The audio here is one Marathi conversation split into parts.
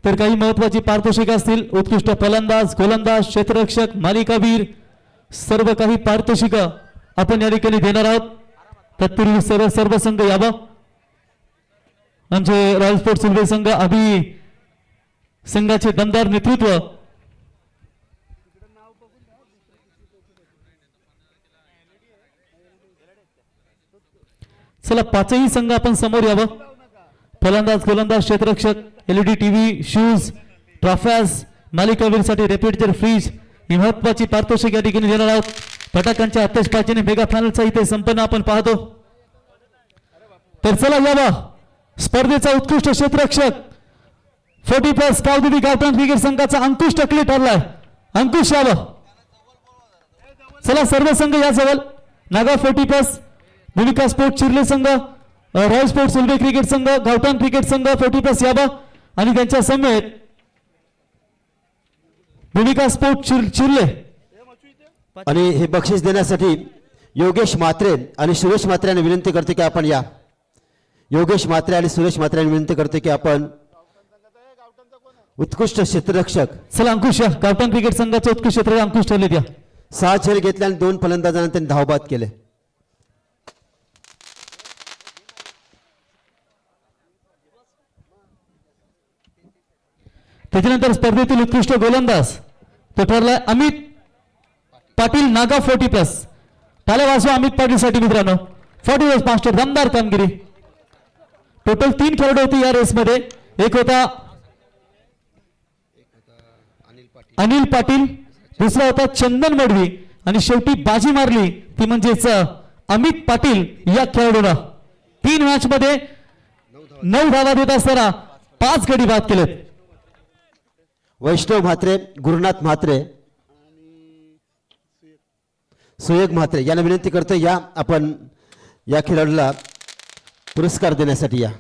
तर काही महत्वाची पारितोषिके असतील. उत्कृष्ट फलंदाज, गोलंदाज, क्षेत्ररक्षक, मालिकावीर सर्व काही पारितोषिका आपण या ठिकाणी देणार आहोत. तत्पूर्वी सर्व संघ यावा. आमचे रॉयल स्पोर्ट्स उल्बे संघ अभि संघाचे दमदार नेतृत्व चला पाचही संघ आपण समोर यावं. फलंदाज, गोलंदाज, क्षेत्ररक्षक, LED टीव्ही, शूज, ट्रॉफ्याज, मालिकावीरसाठी रेफ्रिजरेटर, फ्रीज ही महत्वाची पारितोषिक या ठिकाणी देणार आहोत. फटाक्यांच्या आतषबाजीने मेगा फायनलचा इथे संपन्न आपण पाहतो. तर चला यावा स्पर्धेचा उत्कृष्ट क्षेत्ररक्षक 40+ गावदेवी गावठाण क्रिकेट संघाचा अंकुश टकले ठरलाय. अंकुश यावा. चला सर्व संघ या जवळ. नागाव 40+, भूमिका स्पोर्ट चिर्ले संघ, रॉयल स्पोर्ट्स उल्बे क्रिकेट संघ, गावठाण क्रिकेट संघ 40+ यावा आणि त्यांच्या समेत भूमिका स्पोर्ट चिर्ले. आणि हे बक्षीस देण्यासाठी योगेश म्हात्रे आणि सुरेश म्हात्रे यांनी विनंती करते की आपण या. योगेश म्हात्रे आणि सुरेश म्हात्रे यांनी विनंती करते की आपण उत्कृष्ट क्षेत्ररक्षक. चला अंकुश या. गावठाण क्रिकेट संघाचे उत्कृष्ट क्षेत्ररक्षक अंकुश ठरले त्या. 6 झेल घेतले आणि 2 फलंदाजांना त्यांनी धावबाद केले. त्याच्यानंतर स्पर्धेतील उत्कृष्ट गोलंदाज तो ठरलाय अमित पाटील, नागाव 40+. टाळ्या वाजवा अमित पाटील साठी मित्रांनो. 40+ मास्टर दमदार कामगिरी. टोटल 3 खेळाडू होते या रेस मध्ये. एक होता अनिल पाटील, दुसरा होता चंदन मडवी आणि शेवटी बाजी मारली ती म्हणजेच अमित पाटील या खेळाडूला. 3 मॅच मध्ये 9 धावा देत असताना 5 गडी बाद केलेत. वैष्णव म्हात्रे, गुरुनाथ म्हात्रे, सुयोग म्हात्रे यांना विनंती करतो या आपण या खेळाडूला पुरस्कार देण्यासाठी या.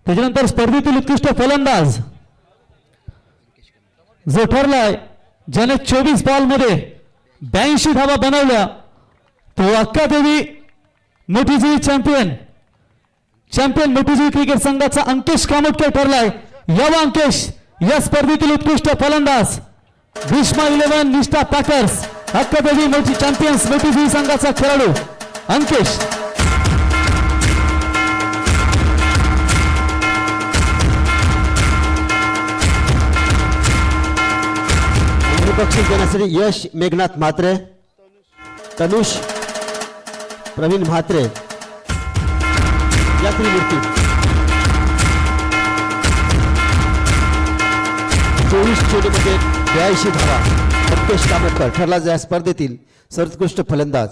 त्याच्यानंतर स्पर्धेतील उत्कृष्ट फलंदाज जो ठरलाय ज्याने 24 बॉल मध्ये 82 धावा बनवल्या तो अक्कादेवी मोठीजुई चॅम्पियन मोठीजुई क्रिकेट संघाचा अंकेश कामतकर ठरलाय. यावा अंकेश. या स्पर्धेतील उत्कृष्ट फलंदाज भीष्मा 11 निष्ठा पॅकर्स अक्कादेवी मोठी चॅम्पियन्स मोठीजुई संघाचा खेळाडू अंकेश. बक्षीस देण्यासाठी यश मेघनाथ म्हात्रे, तनुष प्रवीण म्हात्रे या त्रिमूर्ती. 24 चेंडूमध्ये 82 धावा. अंकेश कामतकर ठरला या स्पर्धेतील सर्वोत्कृष्ट फलंदाज.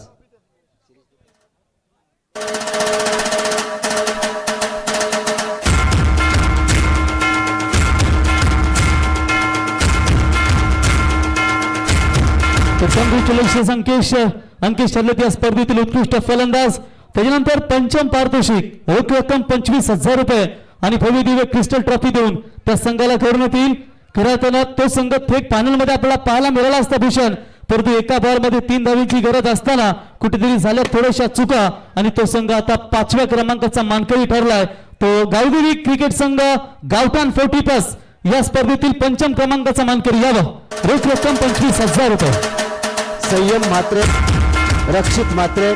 कॉंग्रॅच्युलेशन्स अंकेश ठरले त्या स्पर्धेतील उत्कृष्ट फलंदाज. त्याच्यानंतर पंचम पारितोषिक रोख रक्कम 25,000 रुपये आणि भव्य दिव्य क्रिस्टल ट्रॉफी देऊन त्या संघाला करण्यात येईल. खरं तो संघ थेट फायनल मध्ये आपल्याला पाहायला मिळाला असता भूषण, परंतु एका बॉल मध्ये 3 धावांची गरज असताना कुठेतरी झाल्या थोड्याशा चुका आणि तो संघ आता 5व्या क्रमांकाचा मानकरी ठरलाय. तो गावदेवी क्रिकेट संघ गावठाण 40+ या स्पर्धेतील पंचम क्रमांकाचा मानकरी यावा. रोख रक्कम 25,000 रुपये. संयम म्हात्रे, रक्षित म्हात्रे,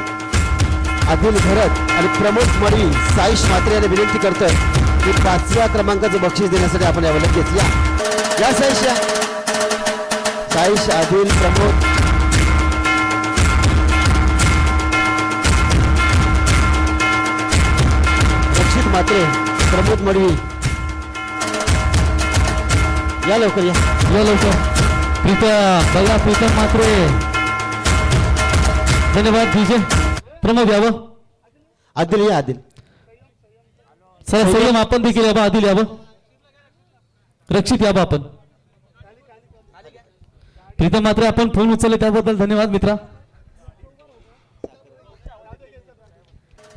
अदिल भरत आणि प्रमोद मडवी साईश म्हात्रे यांनी विनंती करतोय की 5व्या क्रमांकाचं बक्षीस देण्यासाठी आपण यावं लगेच या साईश या. साईश, अदिल, प्रमोद रक्षित म्हात्रे, प्रमोद मडवी या लवकर या लवकर. प्रीतम म्हात्रे धन्यवाद. विजय प्रमोद यावं. आदिल या आदिल. संयम आपण देखील यावं. आदिल यावं. रक्षित यावं आपण. प्रीतम म्हात्रे आपण फोन उचलले त्याबद्दल धन्यवाद मित्रा.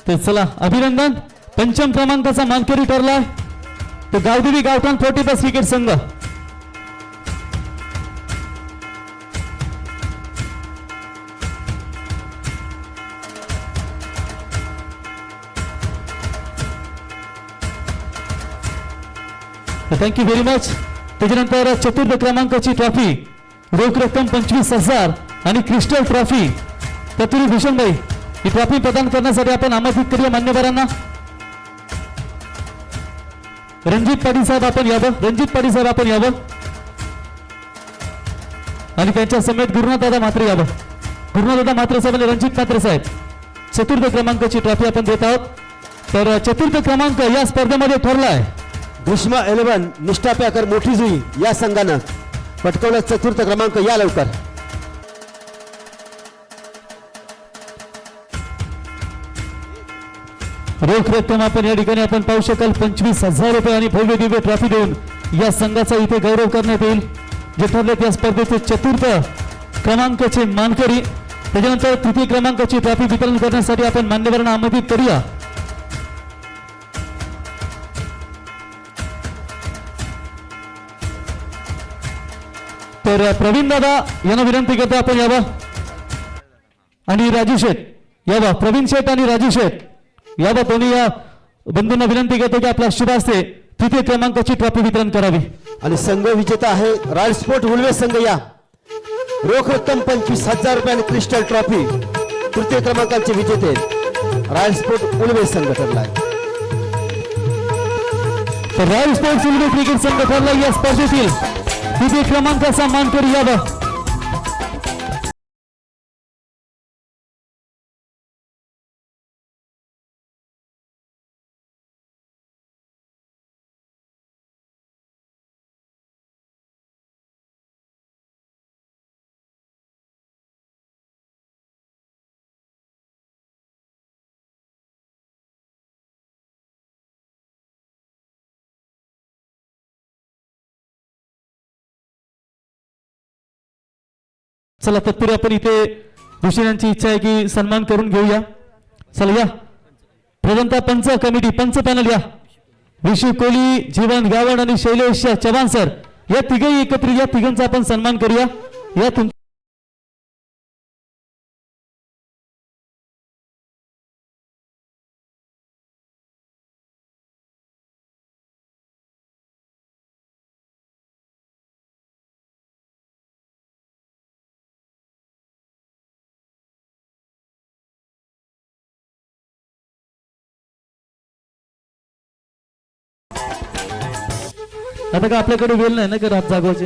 तर चला अभिनंदन. पंचम क्रमांकाचा मानकरी ठरलाय तो गावदेवी गावठाण 40+ क्रिकेट संघ. Thank you very much. त्याच्यानंतर चतुर्थ क्रमांकाची ट्रॉफी, रोख रक्कम 25,000 आणि क्रिस्टल ट्रॉफी. तत्पूर्वी भूषणभाई ही ट्रॉफी प्रदान करण्यासाठी आपण आमंत्रित करूया मान्यवरांना. रणजित पाटील साहेब आपण यावं, रणजित पाटील साहेब आपण यावं आणि त्यांच्या समेत गुरुनाथदादा म्हात्रे यावं. गुरुनाथदादा म्हात्रे साहेब आणि रणजित म्हात्रे साहेब चतुर्थ क्रमांकाची ट्रॉफी आपण देत आहोत. तर चतुर्थ क्रमांक या स्पर्धेमध्ये ठरलाय ग्रीष्मा 11 निष्ठा प्याकर मोठी जुई या संघानं पटकवला चतुर्थ क्रमांक. या लवकर. रोख रक्कम आपण या ठिकाणी आपण पाहू शकाल 25,000 रुपये आणि भव्य दिव्य ट्रॉफी देऊन या संघाचा इथे गौरव करण्यात येईल जे ठरले त्या स्पर्धेचे चतुर्थ क्रमांकाचे मानकरी. त्याच्यानंतर तृतीय क्रमांकाची ट्रॉफी वितरण करण्यासाठी आपण मान्यवरांना आमंत्रित करूया. तर प्रवीण दादा यांना विनंती करतो आपण यावं आणि राजू शेठ यावं. प्रवीण शेठ आणि राजू शेठ यावं. दोन्ही या बंधूंना विनंती करतो की आपल्या शुभ हस्ते तृतीय क्रमांकाची ट्रॉफी वितरण करावी. आणि संघ विजेता आहे रॉयल स्पोर्ट उल्वे संघ. या रोख रक्कम 25,000 रुपये आणि क्रिस्टल ट्रॉफी. तृतीय क्रमांकाचे विजेते रॉयल स्पोर्ट उल्वे संघ ठरला आहे. तर रॉयल स्पोर्ट्स उल्वे क्रिकेट संघ ठरला या स्पर्धेतील तृतीय क्रमांकाचा मानकरी यावं. चला तत्पूर्वी आपण इथे भूषणांची इच्छा आहे की सन्मान करून घेऊया. चला या प्रथमतः पंच कमिटी पंच पॅनल या. विशू कोहली, जीवन गावण आणि शैलेश चव्हाण सर या तिघही एकत्रित या तिघांचा आपण सन्मान करूया. या आता का आपल्याकडे वेळ नाही ना का रात जागवायचे.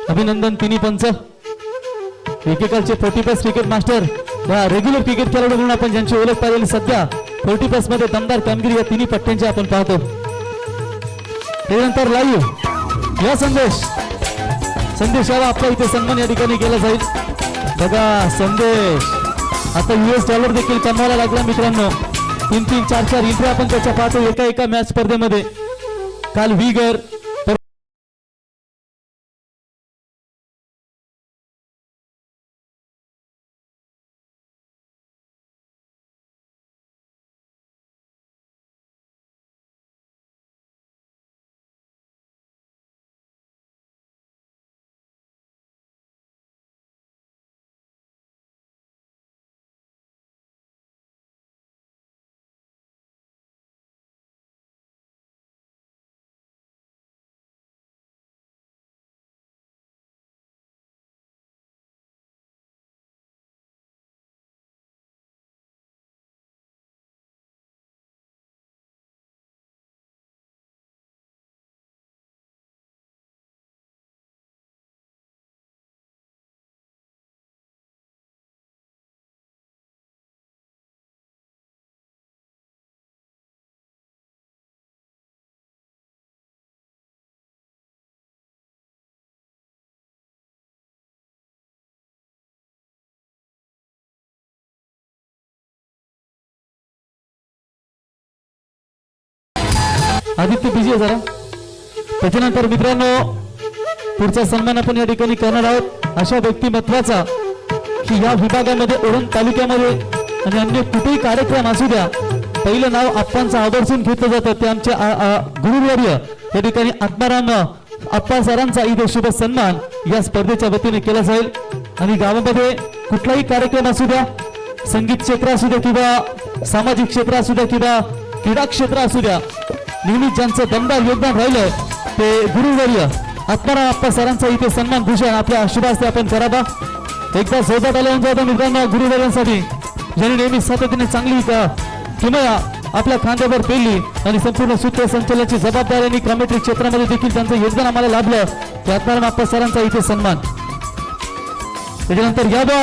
अभिनंदन तिन्ही पंच एकेकालचे 40+ क्रिकेट मास्टर व रेग्युलर क्रिकेट खेळाडू म्हणून आपण ज्यांची ओळख पाहिलेली सध्या 40+ मध्ये दमदार कामगिरी या तिन्ही पट्ट्यांची आपण पाहतो. त्यानंतर लाईव्ह या संदेश यावा आपला इथे सन्मान या ठिकाणी केला जाईल. बघा संदेश आता $US देखील कमवायला लागला मित्रांनो. 3-3, 4-4 इंट्री आपण त्याच्या पाहतो एका मॅच स्पर्धेमध्ये. काल विगर आदित्य बिजी जरा. त्याच्यानंतर मित्रांनो पुढचा सन्मान आपण या ठिकाणी करणार आहोत अशा व्यक्तिमत्वाचा की या विभागामध्ये ओढण तालुक्यामध्ये आणि अन्य कुठेही कार्यक्रम असू द्या पहिलं नाव आप्पांचं आवर्जून घेतलं जातं. ते आमचे गुरुवर्य या ठिकाणी आत्माराम आप्पा सरांचा इथे शुभ सन्मान या स्पर्धेच्या वतीने केला जाईल. आणि गावामध्ये कुठलाही कार्यक्रम असू द्या संगीत क्षेत्र असू द्या किंवा सामाजिक क्षेत्र असू द्या किंवा क्रीडा क्षेत्र असू द्या नेहमी ज्यांचं दमदार योगदान राहिलं ते गुरुवर्य आत्माराम आप्पा सरांचा इथे सन्मान भूषण आपल्या शुभास्ते आपण करावा. एकदा जोरात आल्यावर जाता मित्रांनो गुरुवर्यांसाठी ज्यांनी नेहमी सातत्याने चांगली किमया आपल्या खांद्यावर पेलली आणि संपूर्ण सूत्रसंचालनाची जबाबदारी कॉमेंट्री क्षेत्रामध्ये देखील त्यांचं योगदान आम्हाला लाभलं ते आत्माराम आप्पा सरांचा इथे सन्मान. त्याच्यानंतर याबा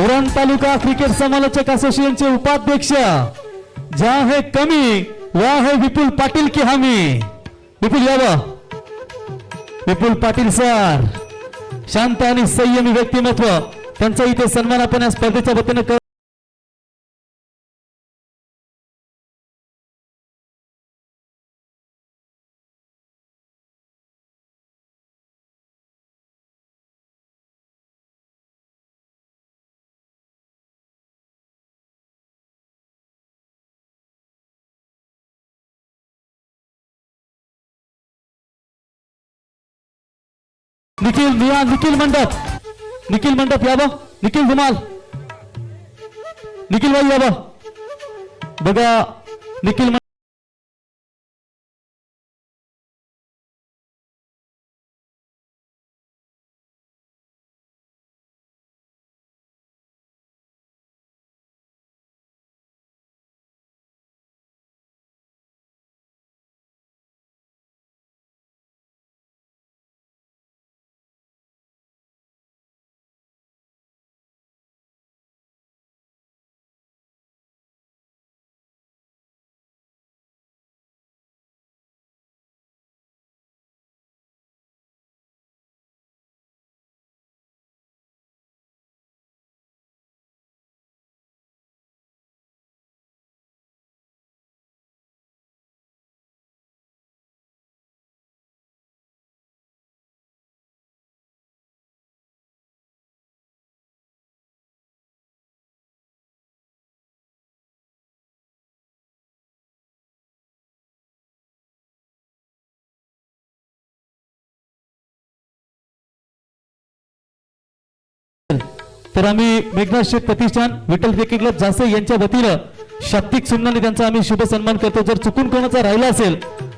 उरण तालुका क्रिकेट समालोचक असोसिएशनचे उपाध्यक्ष ज्या है कमी वा है विपुल पाटील की हामी. विपुल याबा विपुल पाटील सर शांत आणि संयमी व्यक्तिमत्व त्यांचा इथे सन्मान आपण या स्पर्धेच्या वतीने निखिल मंडप याबा निखिल धुमाल निखिल भाई याबा बघा निखिल तर आम्ही मेघनाथ शेठ प्रतिष्ठान विठ्ठल क्रिकेट क्लब जासे यांच्या वतीनं शाब्दिक सुमनाने त्यांचा आम्ही शुभ सन्मान करतो. जर चुकून कोणाचा राहिला असेल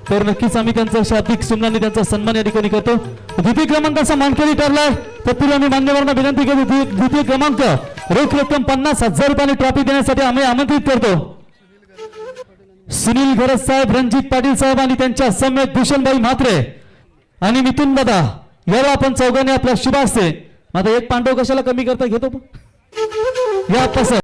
तर नक्कीच आम्ही त्यांचा शाब्दिक सुमनाने त्यांचा सन्मान या ठिकाणी करतो. द्वितीय क्रमांकाचा मानकरी ठरलाय तत्पूर्वी आम्ही मान्यवरांना विनंती करतो द्वितीय क्रमांक रोख रक्कम 50,000 रुपयांनी ट्रॉफी देण्यासाठी आम्ही आमंत्रित करतो. सुनील घरत साहेब रणजित पाटील साहेब आणि त्यांच्या समेत भूषणभाई म्हात्रे आणि मिथुन दादा याला आपण चौघांनी आपल्या शुभास्ते आता एक पांडव कशाला कमी करता घेतो या आप्पा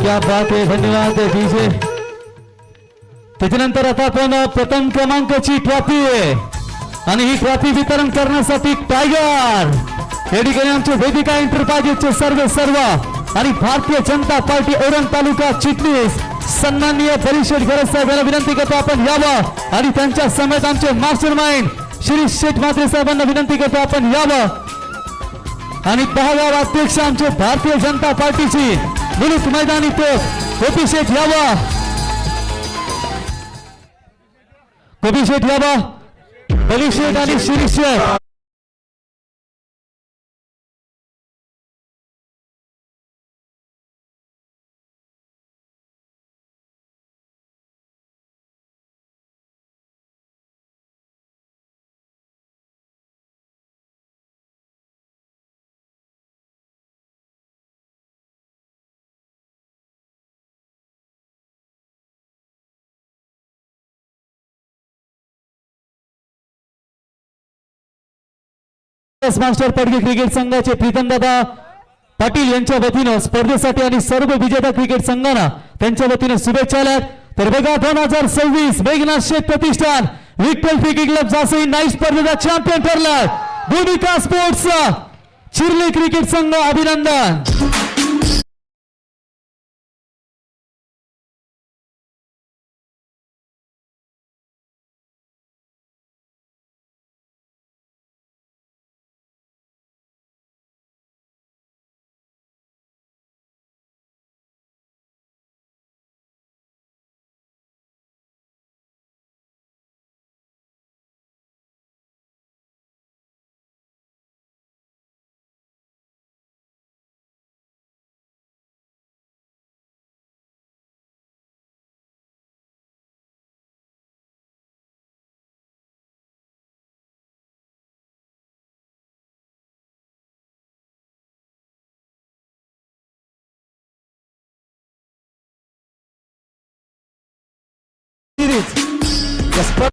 क्या बात आहे. धन्यवाद डीजे. त्याच्यानंतर आता आपण प्रथम क्रमांकाची ट्रॉफी आहे आणि ही ट्रॉफी वितरण करण्यासाठी टायगर या ठिकाणी आमचे वेदिका एंटरप्राइजेसचे सर्व आणि भारतीय जनता पार्टी औरंग तालुका चिटणीस सन्माननीय बरीशेठ घरत साहेब यांना विनंती करतो आपण यावं आणि त्यांच्या समेत आमचे मास्टर माइंड श्री शेठ म्हात्रे साहेबांना विनंती करतो आपण यावं आणि 10व्या अध्यक्ष आमचे भारतीय जनता पार्टीची मुलुक मैदानी तो गोपी शेठ यावा बली शेठ आणि शिरीष शेठ विकास मास्टर पडगे क्रिकेट संघाचे प्रीतमदादा पाटील यांच्या वतीनं स्पर्धेसाठी आणि सर्व विजेता क्रिकेट संघांना त्यांच्या वतीनं शुभेच्छा आहेत. तर बघा 2026 मेघनाथ शेठ प्रतिष्ठान Vitthal cricket club Jasai night स्पर्धेचा चॅम्पियन ठरलाय. भूमिका स्पोर्ट्स चिरले क्रिकेट संघ अभिनंदन. सिरीज